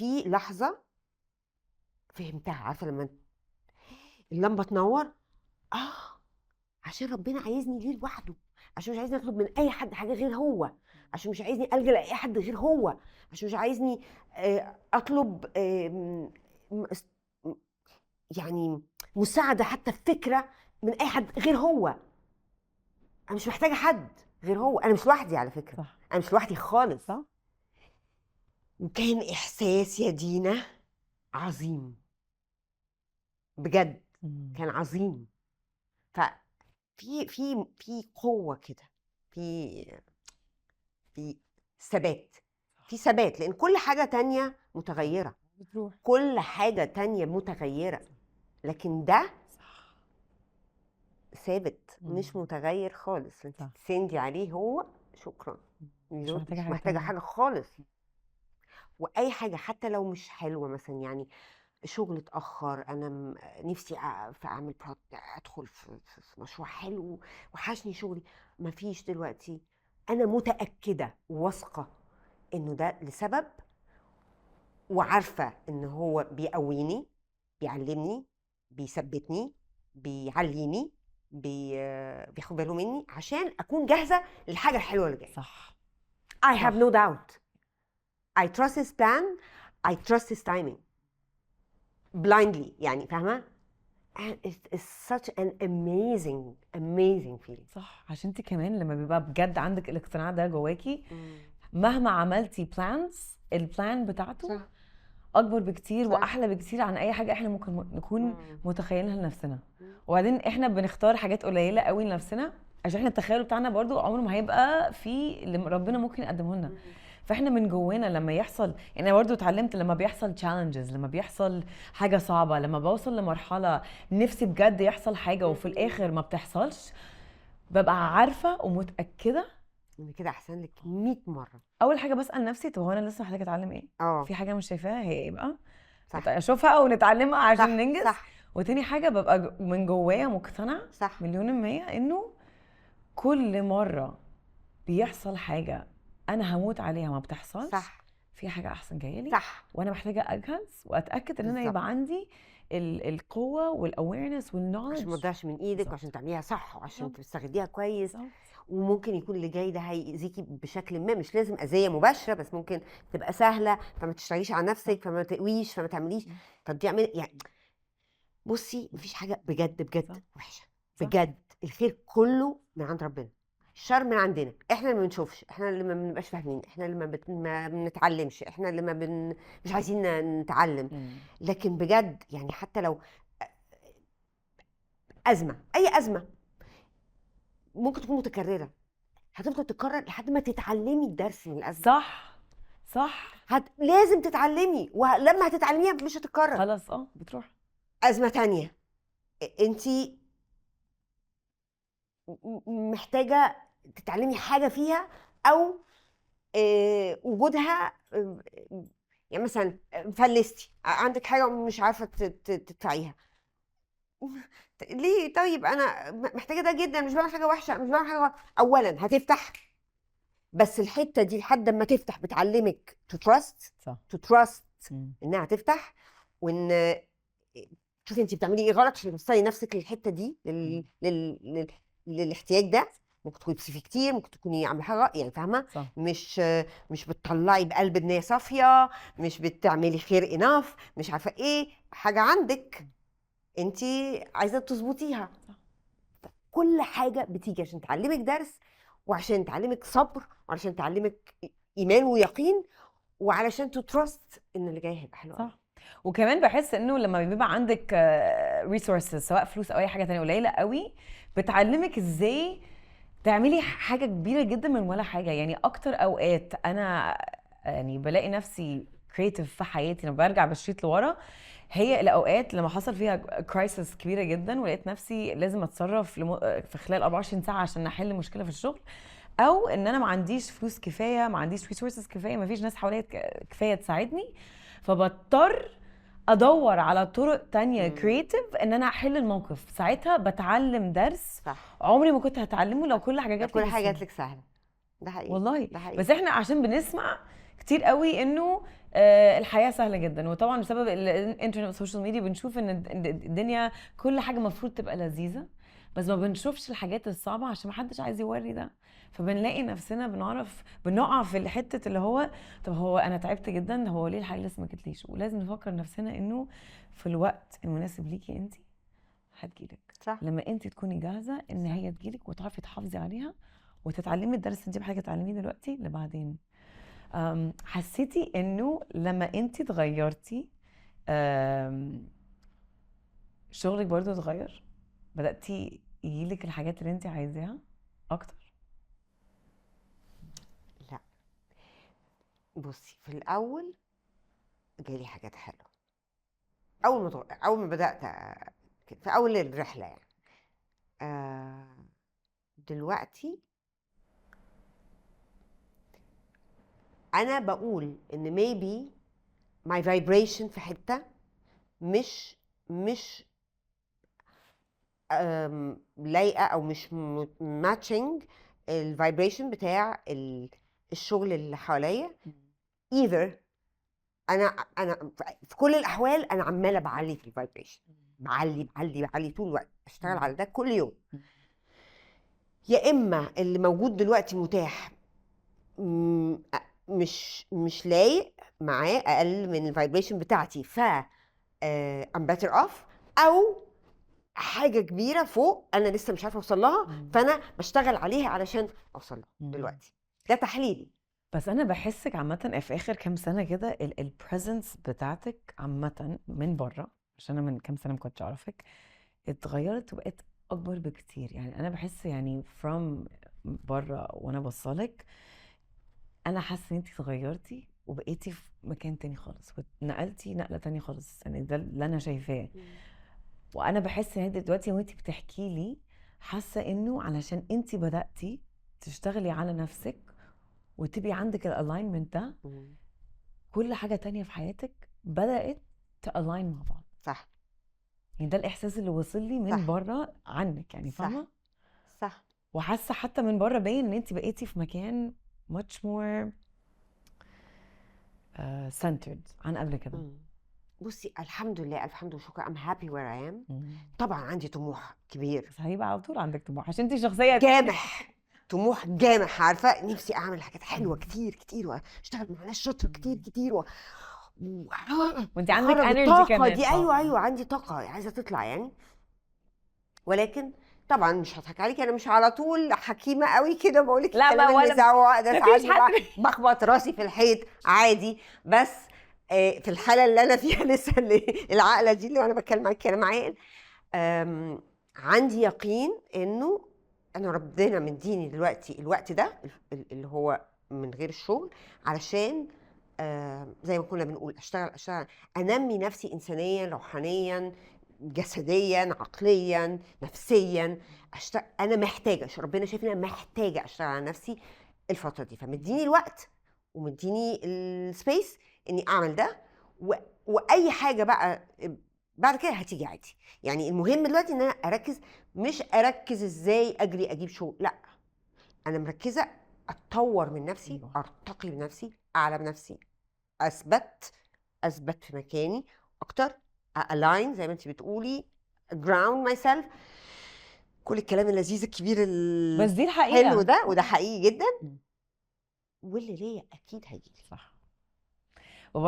في لحظه فهمتها، عارفه لما اللمبه تنور، عشان ربنا عايزني ليه لوحده، عشان مش عايزني اطلب من اي حد حاجه غير هو، عشان مش عايزني الجا لاي حد غير هو، عشان مش عايزني اطلب يعني مساعده حتى في فكره من اي حد غير هو. انا مش محتاجه حد غير هو، انا مش لوحدي على فكره. صح. انا مش لوحدي خالص. صح. وكان احساس يا دينا عظيم بجد، كان عظيم. في قوه كده، في ثبات، في ثبات، لان كل حاجه تانية متغيره، بتروح. كل حاجه تانية متغيره، لكن ده ثابت مش متغير خالص. انت صح. تسندي عليه هو، شكرا، مش محتاجة مش حاجة محتاجه تانية. حاجه خالص. واي حاجه حتى لو مش حلوه، مثلا يعني شغل اتاخر، انا نفسي في اعمل ادخل في مشروع حلو، وحشني شغلي، مفيش دلوقتي. انا متاكده وواثقه انه ده لسبب، وعارفه ان هو بيقويني، بيعلمني، بيثبتني، بيعليني، بياخد باله مني عشان اكون جاهزه للحاجه الحلوه اللي جايه. صح. I have no doubt. I trust his plan. I trust his timing. Blindly، يعني فاهمه؟ And it's such an amazing feeling. صح. عشان انت كمان لما بيبقى بجد عندك الاقتناع ده جواكي، مهما عملتي بلانز، البلان بتاعته صح. اكبر بكتير صح. واحلى بكتير عن اي حاجه احنا ممكن نكون متخيلينها لنفسنا. وبعدين احنا بنختار حاجات قليله قوي لنفسنا عشان احنا التخيل بتاعنا برضو عمره ما هيبقى في اللي ربنا ممكن يقدمه لنا. فاحنا من جوانا لما يحصل، يعني انا برضو اتعلمت لما بيحصل تشالنجز، لما بيحصل حاجه صعبه، لما بوصل لمرحله نفسي بجد يحصل حاجه وفي الاخر ما بتحصلش، ببقى عارفه ومتاكده ان كده احسن لك 100 مره. اول حاجه بسال نفسي، طب هو انا لسه محتاجه اتعلم ايه؟ اه في حاجه مش شايفاها، هي ايه بقى؟ صح. اشوفها ونتعلمها عشان صح. ننجز. صح. وتاني حاجه ببقى من جوايا مقتنعه صح. مليون المية انه كل مره بيحصل حاجه انا هموت عليها ما بتحصلش، صح. في حاجه احسن جايه لي. صح. وانا محتاجه اجهز واتاكد ان انا بالظبط. يبقى عندي القوه والاويرنس والنولج عشان ما تضيعش من ايدك، بالظبط. وعشان تعمليها صح، وعشان بالظبط. تستغليها كويس. بالظبط. وممكن يكون اللي جاي ده هيأذيكي بشكل ما، مش لازم أذية مباشرة، بس ممكن تبقى سهلة، فما تشتغليش على نفسك، فما تقويش، فما تعمليش تضييع يعني. بصي، مفيش حاجة بجد بجد صح. وحشة، صح. بجد الخير كله من عند ربنا، الشر من عندنا، احنا اللي ما بنشوفش، احنا اللي ما بنبقاش فاهمين، احنا اللي ما بنتعلمش، احنا اللي مش عايزين نتعلم. لكن بجد يعني حتى لو أزمة، أي أزمة ممكن تكون متكررة، هتفضل تتكرر لحد ما تتعلمي الدرس من الأزمة. صح. صح. لازم تتعلمي، ولما هتتعلميها مش هتتكرر. خلاص بتروح. أزمة تانية، انتي محتاجة تتعلمي حاجة فيها، أو وجودها، يعني مثلا فلستي عندك حاجة ومش عارفة تدفعيها. ليه؟ طيب أنا محتاجة ده جدا، مش بعمل حاجة وحشة، مش بعمل حاجة غلط. أولا هتفتح، بس الحتة دي لحد ما تفتح بتعلمك to trust. صح. to trust إنها تفتح، وإن شوفي انت بتعملي ايه غلط عشان توصلي نفسك للحته دي، للاحتياج ده. ممكن تكوني بتصرفي كتير، ممكن تكوني عامله حاجه، يعني فاهمه؟ صح. مش بتطلعي بقلب بنيه صافيه، مش بتعملي خير اناف، مش عارفه ايه حاجه عندك انت عايزه تظبطيها. كل حاجه بتيجي عشان تعلمك درس، وعشان تعلمك صبر، وعشان تعلمك ايمان ويقين، وعلشان تترست ان اللي جاي هيبقى حلو. صح. وكمان بحس انه لما بيبقى عندك ريسورسز سواء فلوس او اي حاجه تانية قليله قوي، بتعلمك ازاي تعملي حاجه كبيره جدا من ولا حاجه. يعني اكتر اوقات انا يعني بلاقي نفسي كرييتيف في حياتي لما برجع بالشريط لورا، هي الاوقات لما حصل فيها كرايسيس كبيره جدا ولقيت نفسي لازم اتصرف في خلال 24 ساعه عشان احل مشكله في الشغل، او ان انا ما عنديش فلوس كفايه، ما عنديش ريسورسز كفايه، ما فيش ناس حواليا كفايه تساعدني، فبضطر ادور على طرق تانية كرييتيف ان انا احل الموقف. ساعتها بتعلم درس صح. عمري ما كنت هتعلمه لو كل حاجه جات لي كل حاجه بالسهل. جات لك سهله. ده حقيقي. والله ده حقيقي. بس احنا عشان بنسمع كتير قوي انه الحياه سهله جدا، وطبعا بسبب الانترنت والسوشيال ميديا بنشوف ان الدنيا كل حاجه المفروض تبقى لذيذه، بس ما بنشوفش الحاجات الصعبه عشان ما حدش عايز يوري ده. فبنلاقي نفسنا بنقع في الحته اللي هو طب هو انا تعبت جدا، هو ليه الحاجه لسه ما جتليش؟ ولازم نفكر نفسنا انه في الوقت المناسب ليكي انت هتجيلك، صح. لما انت تكوني جاهزه ان هي تجيلك وتعرفي تحافظي عليها وتتعلمي الدرس اللي انت محتاجه تتعلميه دلوقتي لبعدين. حسيتي انه لما انت اتغيرتي شغلك برضو اتغير؟ بدأتي يجيلك الحاجات اللي انت عايزاها اكتر؟ لا، بصي، في الاول جالي حاجات حلوه اول ما بدات في اول الرحله يعني. دلوقتي انا بقول ان maybe my vibration في حته مش لايقه او مش matching الفايبريشن بتاع الشغل اللي حواليا. either انا في كل الاحوال انا عماله بعلي في الفايبريشن، بعلي طول الوقت، اشتغل على ده كل يوم. يا اما اللي موجود دلوقتي متاح مش لايق معاه، اقل من الفايبريشن بتاعتي، ف I'm better off، او حاجه كبيره فوق انا لسه مش عارفه اوصل لها، فانا بشتغل عليها علشان اوصل لها دلوقتي. ده تحليلي. بس انا بحسك عامه في اخر كام سنه كده البريزنس بتاعتك عامه من بره، عشان انا من كام سنه ما كنتش اعرفك، اتغيرت وبقت اكبر بكتير. يعني انا بحس يعني from بره وانا بصلك، انا حاسه ان انت اتغيرتي وبقيتي في مكان تاني خالص، ونقلتي نقله تانية خالص. يعني ده اللي انا شايفاه. وانا بحس ان انت دلوقتي وانت بتحكي لي حاسه انه علشان انت بداتي تشتغلي على نفسك وتبقي عندك الالاينمنت ده، كل حاجه تانية في حياتك بدات تالاين مع بعض. صح. يعني ده الاحساس اللي وصل لي من صح. بره عنك، يعني صح. فاهمه؟ صح. وحاسه حتى من بره باين ان انت بقيتي في مكان much more centered عن قبل كده. بصي، الحمد لله، الحمد لله، شكرا. I'm happy where I am. طبعا عندي طموح كبير، بس هيبقى على طول عندك طموح عشان انت شخصيه جامح، طموح جامح. عارفه نفسي اعمل حاجات حلوه كتير كتير، واشتغل مع ناس شاطره كتير كتير وانت عندك وأخرج انرجي الطاقه كمان. دي. ايوه عندي طاقه عايزه تطلع يعني. ولكن طبعا مش هضحك عليكي، انا مش على طول حكيمه قوي كده بقول لك لا، ما الكلام ولا المزعوق ده. مفيش ساعات حد بخبط راسي في الحيط عادي. بس في الحاله اللي انا فيها لسه العقله دي اللي وانا بتكلم معاكي كلام عاقل، عندي يقين انه انا ربنا مديني دلوقتي الوقت ده اللي هو من غير الشغل، علشان زي ما كنا بنقول اشتغل انمي نفسي انسانيا، روحانيا، جسديا، عقليا، نفسيا. انا محتاجه، ربنا شايف ان انا محتاجه اشتغل على نفسي الفتره دي، فمديني الوقت ومديني السبيس اني اعمل ده. واي حاجه بقى بعد كده هتيجي عادي. يعني المهم دلوقتي ان انا مش اركز ازاي اجري اجيب شغل، لا، انا مركزه اتطور من نفسي، ارتقي بنفسي، اعلى بنفسي، اثبت في مكاني اكتر، align زي ما انت بتقولي، ground myself، كل الكلام اللذيذ الكبير بس دي الحقيقه الحلو ده، وده حقيقي جدا. واللي ليا اكيد هيجيلي. صح.